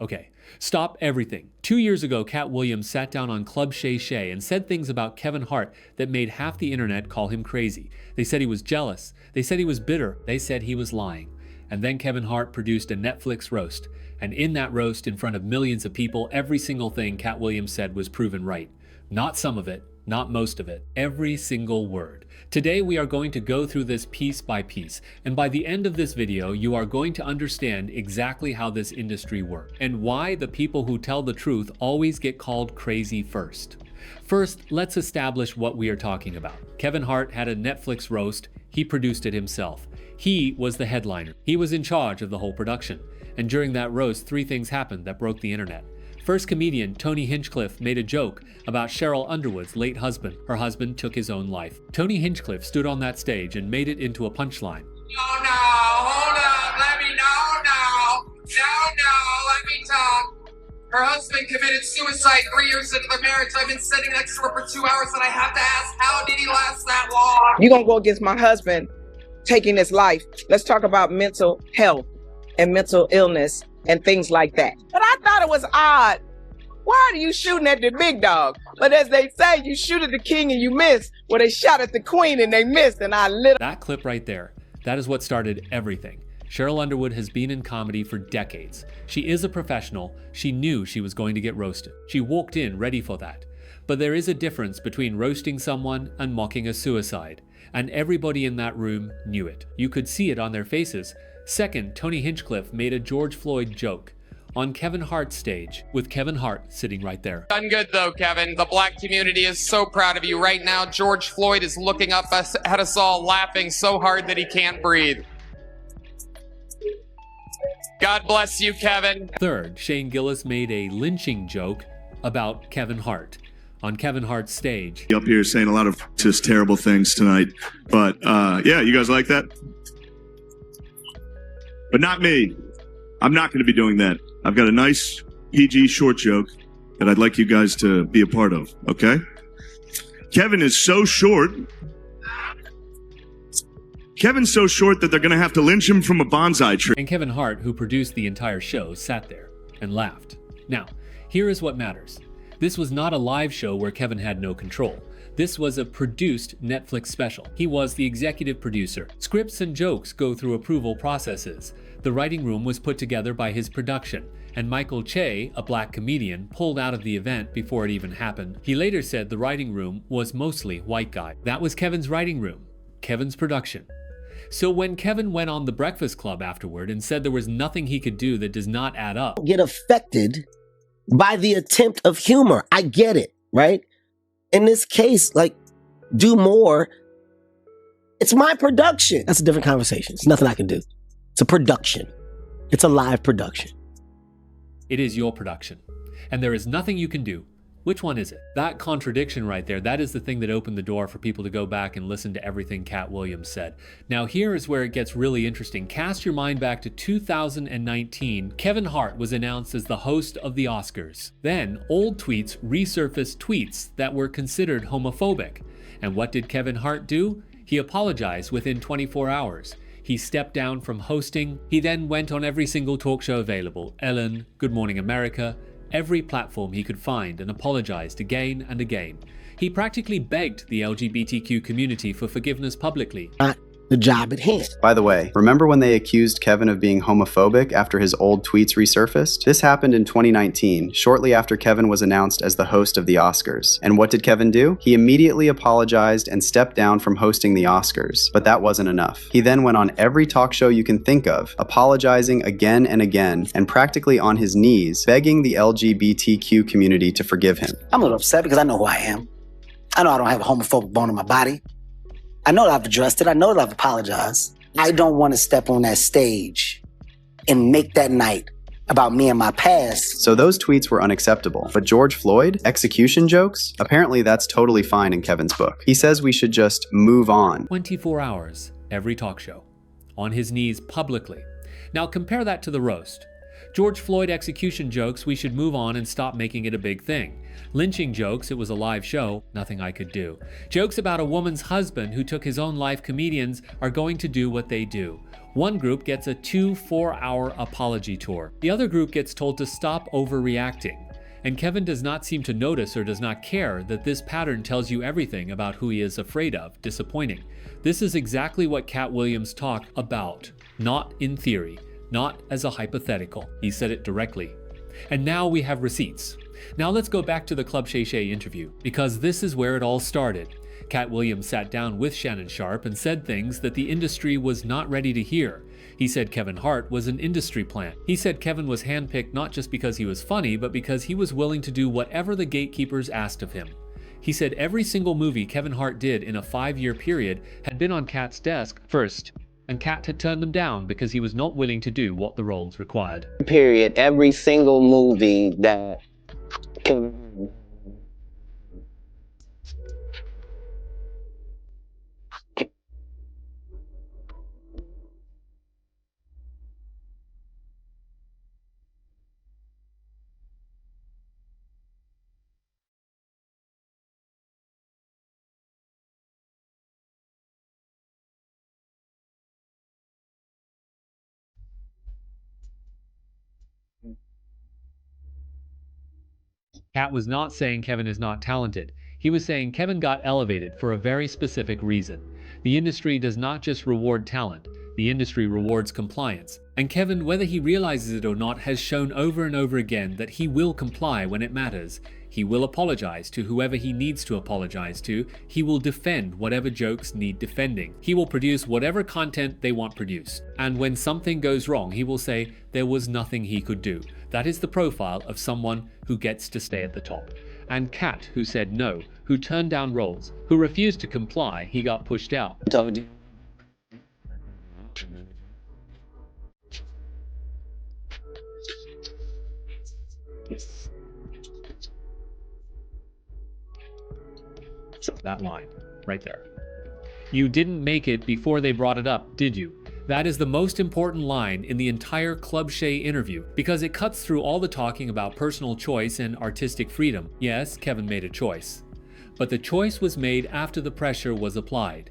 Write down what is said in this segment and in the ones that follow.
Okay, stop everything. 2 years ago, Katt Williams sat down on Club Shay Shay and said things about Kevin Hart that made half the internet call him crazy. They said he was jealous. They said he was bitter. They said he was lying. And then Kevin Hart produced a Netflix roast. And in that roast, in front of millions of people, every single thing Katt Williams said was proven right. Not some of it, not most of it, every single word. Today we are going to go through this piece by piece, and by the end of this video you are going to understand exactly how this industry works, and why the people who tell the truth always get called crazy first. First, let's establish what we are talking about. Kevin Hart had a Netflix roast. He produced it himself. He was the headliner. He was in charge of the whole production. And during that roast, 3 things happened that broke the internet. First, comedian Tony Hinchcliffe made a joke about Sheryl Underwood's late husband. Her husband took his own life. Tony Hinchcliffe stood on that stage and made it into a punchline. No, hold on, let me let me talk. Her husband committed suicide 3 years into their marriage. I've been sitting next to her for 2 hours and I have to ask, how did he last that long? You're gonna go against my husband taking his life. Let's talk about mental health and mental illness and things like that. But I thought it was odd. Why are you shooting at the big dog? But as they say, you shoot at the king and you miss. Well, they shot at the queen and they missed, and I lit. That clip right there, that is what started everything. Sheryl Underwood has been in comedy for decades. She is a professional. She knew she was going to get roasted. She walked in ready for that. But there is a difference between roasting someone and mocking a suicide. And everybody in that room knew it. You could see it on their faces. Second, Tony Hinchcliffe made a George Floyd joke on Kevin Hart's stage, with Kevin Hart sitting right there. Done good though, Kevin. The black community is so proud of you. Right now, George Floyd is looking up at us all, laughing so hard that he can't breathe. God bless you, Kevin. Third, Shane Gillis made a lynching joke about Kevin Hart on Kevin Hart's stage. Up here saying a lot of just terrible things tonight, but yeah, you guys like that? But not me. I'm not going to be doing that. I've got a nice PG short joke that I'd like you guys to be a part of, okay? Kevin is so short. Kevin's so short that they're going to have to lynch him from a bonsai tree. And Kevin Hart, who produced the entire show, sat there and laughed. Now, here is what matters. This was not a live show where Kevin had no control. This was a produced Netflix special. He was the executive producer. Scripts and jokes go through approval processes. The writing room was put together by his production, and Michael Che, a black comedian, pulled out of the event before it even happened. He later said the writing room was mostly white guy. That was Kevin's writing room, Kevin's production. So when Kevin went on The Breakfast Club afterward and said there was nothing he could do that does not add up. Get affected by the attempt of humor. I get it, right? In this case, like, do more. It's my production. That's a different conversation. It's nothing I can do. It's a production. It's a live production. It is your production, and there is nothing you can do. Which one is it? That contradiction right there, that is the thing that opened the door for people to go back and listen to everything Katt Williams said. Now here is where it gets really interesting. Cast your mind back to 2019. Kevin Hart was announced as the host of the Oscars. Then old tweets resurfaced tweets that were considered homophobic. And what did Kevin Hart do? He apologized within 24 hours. He stepped down from hosting. He then went on every single talk show available, Ellen, Good Morning America, every platform he could find, and apologized again and again. He practically begged the LGBTQ community for forgiveness publicly. Not the job at hand. By the way, remember when they accused Kevin of being homophobic after his old tweets resurfaced? This happened in 2019, shortly after Kevin was announced as the host of the Oscars. And what did Kevin do? He immediately apologized and stepped down from hosting the Oscars. But that wasn't enough. He then went on every talk show you can think of, apologizing again and again, and practically on his knees, begging the LGBTQ community to forgive him. I'm a little upset because I know who I am. I know I don't have a homophobic bone in my body. I know that I've addressed it. I know that I've apologized. I don't want to step on that stage and make that night about me and my past. So those tweets were unacceptable. But George Floyd? Execution jokes? Apparently that's totally fine in Kevin's book. He says we should just move on. 24 hours, every talk show. On his knees publicly. Now compare that to the roast. George Floyd execution jokes, we should move on and stop making it a big thing. Lynching jokes, it was a live show, nothing I could do. Jokes about a woman's husband who took his own life, comedians are going to do what they do. One group gets a 2-4-hour apology tour. The other group gets told to stop overreacting. And Kevin does not seem to notice or does not care that this pattern tells you everything about who he is afraid of, disappointing. This is exactly what Katt Williams talked about, not in theory, not as a hypothetical. He said it directly. And now we have receipts. Now let's go back to the Club Shay Shay interview, because this is where it all started. Katt Williams sat down with Shannon Sharpe and said things that the industry was not ready to hear. He said Kevin Hart was an industry plant. He said Kevin was handpicked not just because he was funny, but because he was willing to do whatever the gatekeepers asked of him. He said every single movie Kevin Hart did in a 5-year period had been on Katt's desk first, and Katt had turned them down because he was not willing to do what the roles required. Period. Every single movie that Katt was not saying Kevin is not talented. He was saying Kevin got elevated for a very specific reason. The industry does not just reward talent, the industry rewards compliance. And Kevin, whether he realizes it or not, has shown over and over again that he will comply when it matters. He will apologize to whoever he needs to apologize to. He will defend whatever jokes need defending. He will produce whatever content they want produced. And when something goes wrong, he will say there was nothing he could do. That is the profile of someone who gets to stay at the top. And Katt, who said no, who turned down roles, who refused to comply, he got pushed out. That line, right there. You didn't make it before they brought it up, did you? That is the most important line in the entire Club Shay interview, because it cuts through all the talking about personal choice and artistic freedom. Yes, Kevin made a choice. But the choice was made after the pressure was applied,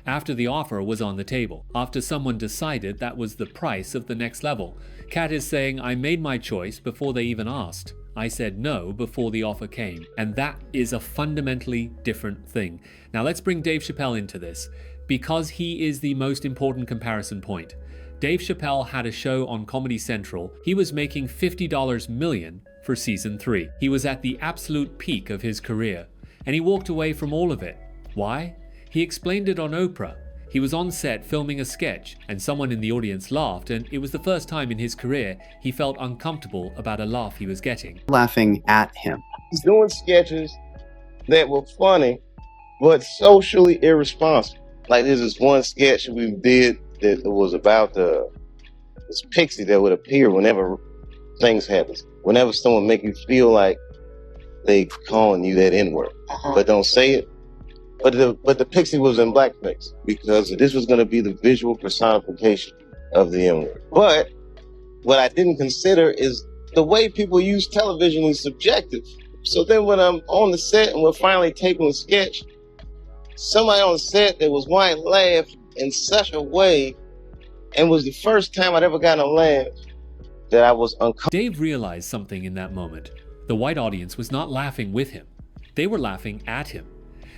after the offer was on the table, after someone decided that was the price of the next level. Katt is saying, I made my choice before they even asked. I said no before the offer came. And that is a fundamentally different thing. Now let's bring Dave Chappelle into this, because he is the most important comparison point. Dave Chappelle had a show on Comedy Central. He was making $50 million for season 3. He was at the absolute peak of his career, and he walked away from all of it. Why? He explained it on Oprah. He was on set filming a sketch, and someone in the audience laughed, and it was the first time in his career he felt uncomfortable about a laugh he was getting. Laughing at him. He's doing sketches that were funny, but socially irresponsible. Like there's this one sketch we did that was about this pixie that would appear whenever things happen. Whenever someone make you feel like they calling you that N-word, but don't say it. But the pixie was in blackface because this was going to be the visual personification of the N-word. But what I didn't consider is the way people use television is subjective. So then when I'm on the set and we're finally taping a sketch, somebody on the set that was white laughed in such a way, and was the first time I'd ever gotten a laugh that I was uncomfortable. Dave realized something in that moment. The white audience was not laughing with him. They were laughing at him.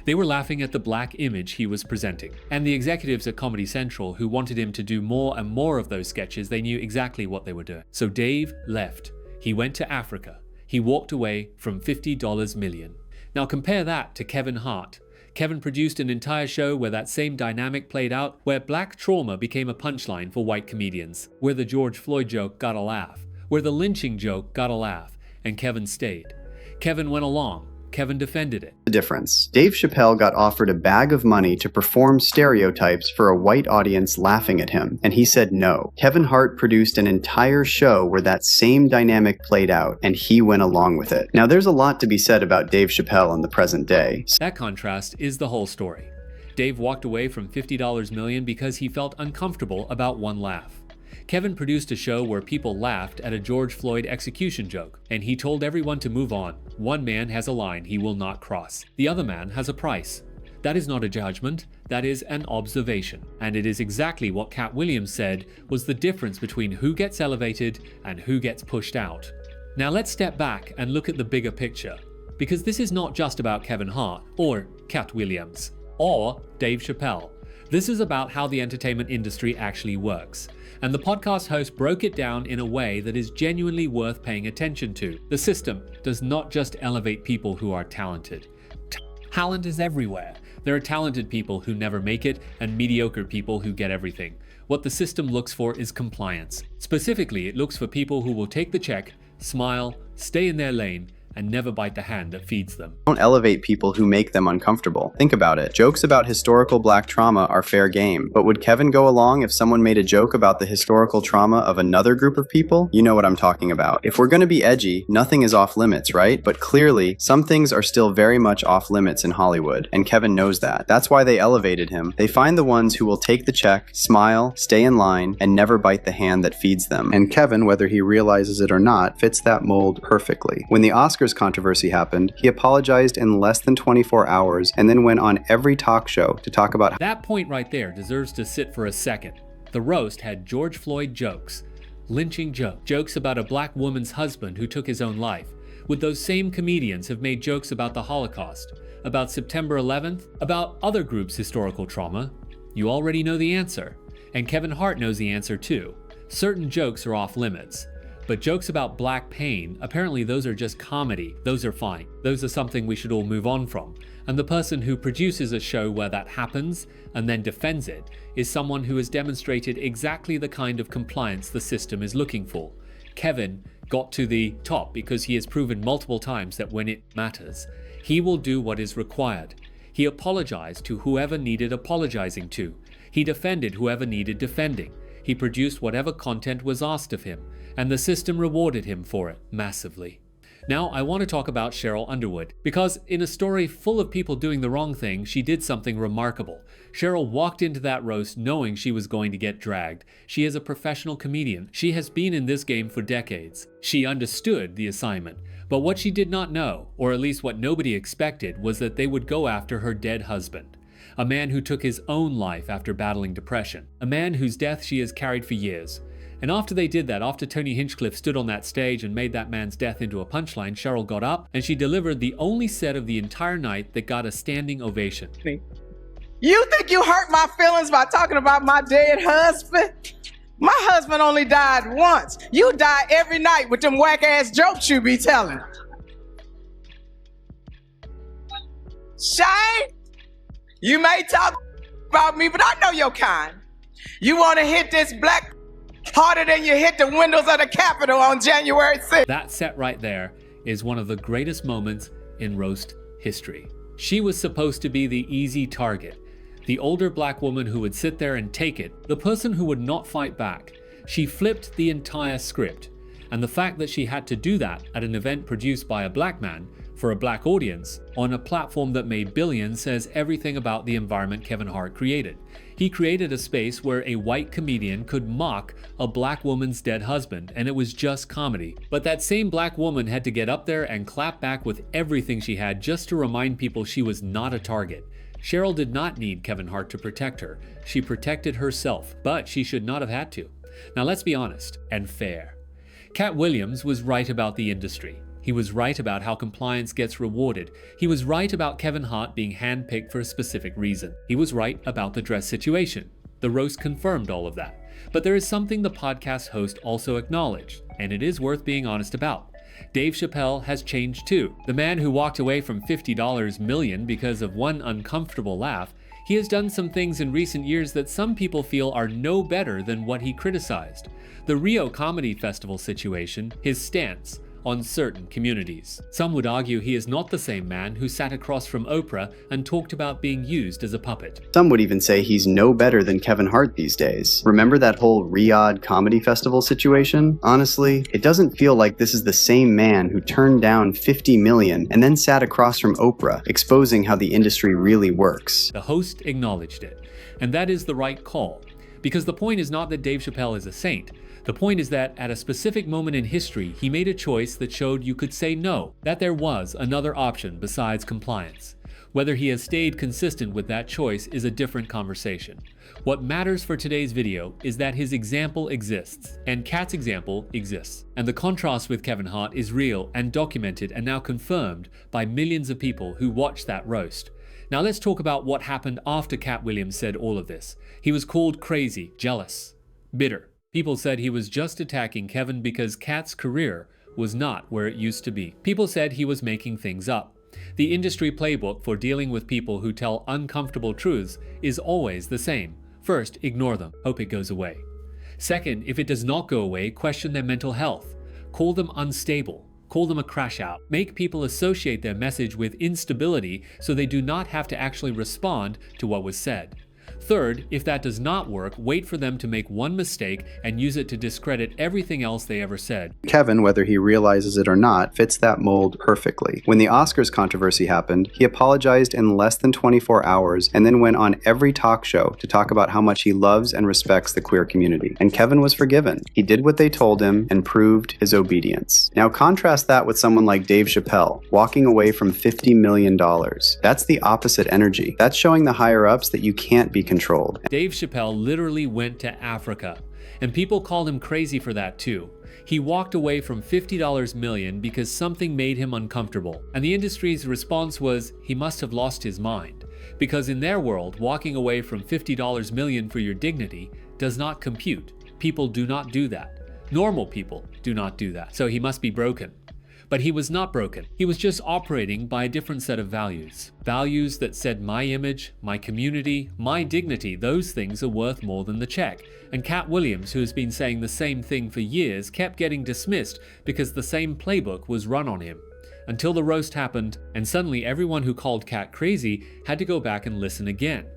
They were laughing at the black image he was presenting. And the executives at Comedy Central who wanted him to do more and more of those sketches, they knew exactly what they were doing. So Dave left. He went to Africa. He walked away from $50 million. Now compare that to Kevin Hart. Kevin produced an entire show where that same dynamic played out, where black trauma became a punchline for white comedians, where the George Floyd joke got a laugh, where the lynching joke got a laugh, and Kevin stayed. Kevin went along. Kevin defended it. The difference. Dave Chappelle got offered a bag of money to perform stereotypes for a white audience laughing at him, and he said no. Kevin Hart produced an entire show where that same dynamic played out, and he went along with it. Now, there's a lot to be said about Dave Chappelle in the present day. That contrast is the whole story. Dave walked away from $50 million because he felt uncomfortable about one laugh. Kevin produced a show where people laughed at a George Floyd execution joke, and he told everyone to move on. One man has a line he will not cross. The other man has a price. That is not a judgment, that is an observation. And it is exactly what Katt Williams said was the difference between who gets elevated and who gets pushed out. Now let's step back and look at the bigger picture. Because this is not just about Kevin Hart, or Katt Williams, or Dave Chappelle. This is about how the entertainment industry actually works. And the podcast host broke it down in a way that is genuinely worth paying attention to. The system does not just elevate people who are talented. Talent is everywhere. There are talented people who never make it and mediocre people who get everything. What the system looks for is compliance. Specifically, it looks for people who will take the check, smile, stay in their lane, and never bite the hand that feeds them. Don't elevate people who make them uncomfortable. Think about it. Jokes about historical black trauma are fair game, but would Kevin go along if someone made a joke about the historical trauma of another group of people? You know what I'm talking about. If we're gonna be edgy, nothing is off limits, right? But clearly, some things are still very much off limits in Hollywood, and Kevin knows that. That's why they elevated him. They find the ones who will take the check, smile, stay in line, and never bite the hand that feeds them. And Kevin, whether he realizes it or not, fits that mold perfectly. When the Oscars controversy happened, he apologized in less than 24 hours and then went on every talk show to talk about that point right there deserves to sit for a second. The roast had George Floyd jokes, lynching jokes about a black woman's husband who took his own life. Would those same comedians have made jokes about the Holocaust, about September 11th, about other groups' historical trauma? You already know the answer. And Kevin Hart knows the answer too. Certain jokes are off limits. But jokes about black pain, apparently those are just comedy. Those are fine. Those are something we should all move on from. And the person who produces a show where that happens and then defends it is someone who has demonstrated exactly the kind of compliance the system is looking for. Kevin got to the top because he has proven multiple times that when it matters, he will do what is required. He apologized to whoever needed apologizing to. He defended whoever needed defending. He produced whatever content was asked of him, and the system rewarded him for it massively. Now I want to talk about Sheryl Underwood, because in a story full of people doing the wrong thing, she did something remarkable. Sheryl walked into that roast knowing she was going to get dragged. She is a professional comedian. She has been in this game for decades. She understood the assignment. But what she did not know, or at least what nobody expected, was that they would go after her dead husband. A man who took his own life after battling depression. A man whose death she has carried for years. And after they did that, after Tony Hinchcliffe stood on that stage and made that man's death into a punchline, Sheryl got up and she delivered the only set of the entire night that got a standing ovation. You think you hurt my feelings by talking about my dead husband? My husband only died once. You die every night with them whack-ass jokes you be telling. Shane, you may talk about me, but I know your kind. You want to hit this black harder than you hit the windows of the Capitol on January 6th. That set right there is one of the greatest moments in roast history. She was supposed to be the easy target, the older black woman who would sit there and take it, the person who would not fight back. She flipped the entire script, and the fact that she had to do that at an event produced by a black man for a black audience on a platform that made billions says everything about the environment Kevin Hart created. He created a space where a white comedian could mock a black woman's dead husband, and it was just comedy. But that same black woman had to get up there and clap back with everything she had just to remind people she was not a target. Sheryl did not need Kevin Hart to protect her. She protected herself, but she should not have had to. Now let's be honest and fair. Katt Williams was right about the industry. He was right about how compliance gets rewarded. He was right about Kevin Hart being handpicked for a specific reason. He was right about the dress situation. The roast confirmed all of that. But there is something the podcast host also acknowledged, and it is worth being honest about. Dave Chappelle has changed too. The man who walked away from $50 million because of one uncomfortable laugh, he has done some things in recent years that some people feel are no better than what he criticized. The Rio Comedy Festival situation, his stance on certain communities. Some would argue he is not the same man who sat across from Oprah and talked about being used as a puppet. Some would even say he's no better than Kevin Hart these days. Remember that whole Riyadh Comedy Festival situation? Honestly, it doesn't feel like this is the same man who turned down $50 million and then sat across from Oprah, exposing how the industry really works. The host acknowledged it, and that is the right call. Because the point is not that Dave Chappelle is a saint. The point is that at a specific moment in history, he made a choice that showed you could say no, that there was another option besides compliance. Whether he has stayed consistent with that choice is a different conversation. What matters for today's video is that his example exists, and Katt's example exists. And the contrast with Kevin Hart is real and documented and now confirmed by millions of people who watched that roast. Now let's talk about what happened after Katt Williams said all of this. He was called crazy, jealous, bitter. People said he was just attacking Kevin because Katt's career was not where it used to be. People said he was making things up. The industry playbook for dealing with people who tell uncomfortable truths is always the same. First, ignore them, hope it goes away. Second, if it does not go away, question their mental health. Call them unstable. Call them a crash out. Make people associate their message with instability so they do not have to actually respond to what was said. Third, if that does not work, wait for them to make one mistake and use it to discredit everything else they ever said. Kevin, whether he realizes it or not, fits that mold perfectly. When the Oscars controversy happened, he apologized in less than 24 hours and then went on every talk show to talk about how much he loves and respects the queer community. And Kevin was forgiven. He did what they told him and proved his obedience. Now contrast that with someone like Dave Chappelle, walking away from $50 million. That's the opposite energy. That's showing the higher-ups that you can't be controlled. Dave Chappelle literally went to Africa, and people called him crazy for that too. He walked away from $50 million because something made him uncomfortable, and the industry's response was he must have lost his mind, because in their world, walking away from $50 million for your dignity does not compute. People do not do that. Normal people do not do that, so he must be broken. But he was not broken. He was just operating by a different set of values. Values that said my image, my community, my dignity, those things are worth more than the check. And Katt Williams, who has been saying the same thing for years, kept getting dismissed because the same playbook was run on him. Until the roast happened, and suddenly everyone who called Katt crazy had to go back and listen again.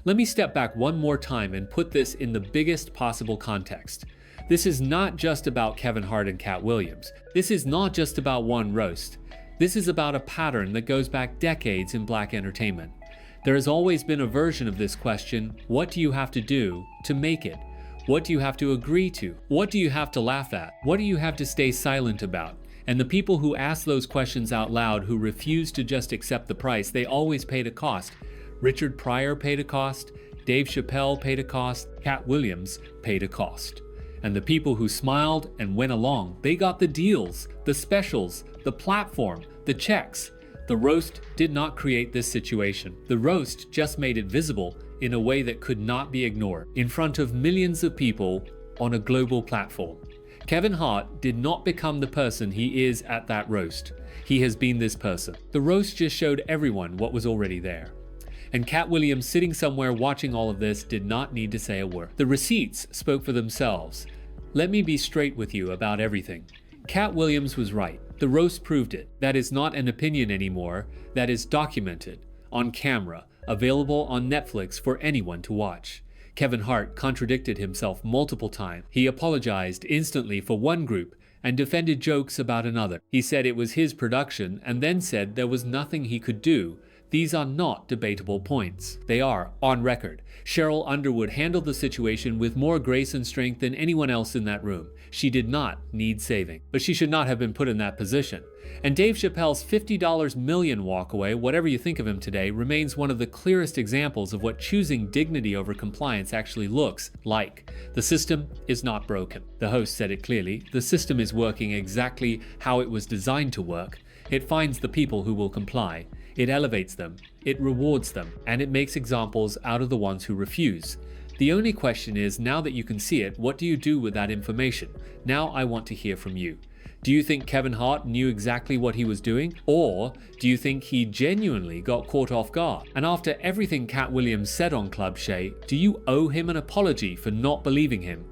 Let me step back one more time and put this in the biggest possible context. This is not just about Kevin Hart and Katt Williams. This is not just about one roast. This is about a pattern that goes back decades in black entertainment. There has always been a version of this question: what do you have to do to make it? What do you have to agree to? What do you have to laugh at? What do you have to stay silent about? And the people who ask those questions out loud, who refuse to just accept the price, they always paid a cost. Richard Pryor paid a cost, Dave Chappelle paid a cost, Katt Williams paid a cost. And the people who smiled and went along, they got the deals, the specials, the platform, the checks. The roast did not create this situation. The roast just made it visible in a way that could not be ignored, in front of millions of people on a global platform. Kevin Hart did not become the person he is at that roast. He has been this person. The roast just showed everyone what was already there. And Katt Williams, sitting somewhere watching all of this, did not need to say a word. The receipts spoke for themselves. Let me be straight with you about everything. Katt Williams was right. The roast proved it. That is not an opinion anymore. That is documented, on camera, available on Netflix for anyone to watch. Kevin Hart contradicted himself multiple times. He apologized instantly for one group and defended jokes about another. He said it was his production and then said there was nothing he could do. These are not debatable points. They are on record. Cheryl Underwood handled the situation with more grace and strength than anyone else in that room. She did not need saving, but she should not have been put in that position. And Dave Chappelle's $50 million walkaway, whatever you think of him today, remains one of the clearest examples of what choosing dignity over compliance actually looks like. The system is not broken. The host said it clearly. The system is working exactly how it was designed to work. It finds the people who will comply. It elevates them, it rewards them, and it makes examples out of the ones who refuse. The only question is, now that you can see it, what do you do with that information? Now I want to hear from you. Do you think Kevin Hart knew exactly what he was doing? Or do you think he genuinely got caught off guard? And after everything Katt Williams said on Club Shay, do you owe him an apology for not believing him?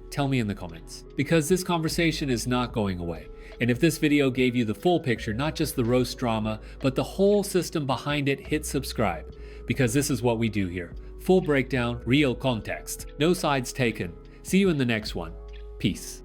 Tell me in the comments. Because this conversation is not going away. And if this video gave you the full picture, not just the roast drama, but the whole system behind it, hit subscribe. Because this is what we do here. Full breakdown, real context. No sides taken. See you in the next one. Peace.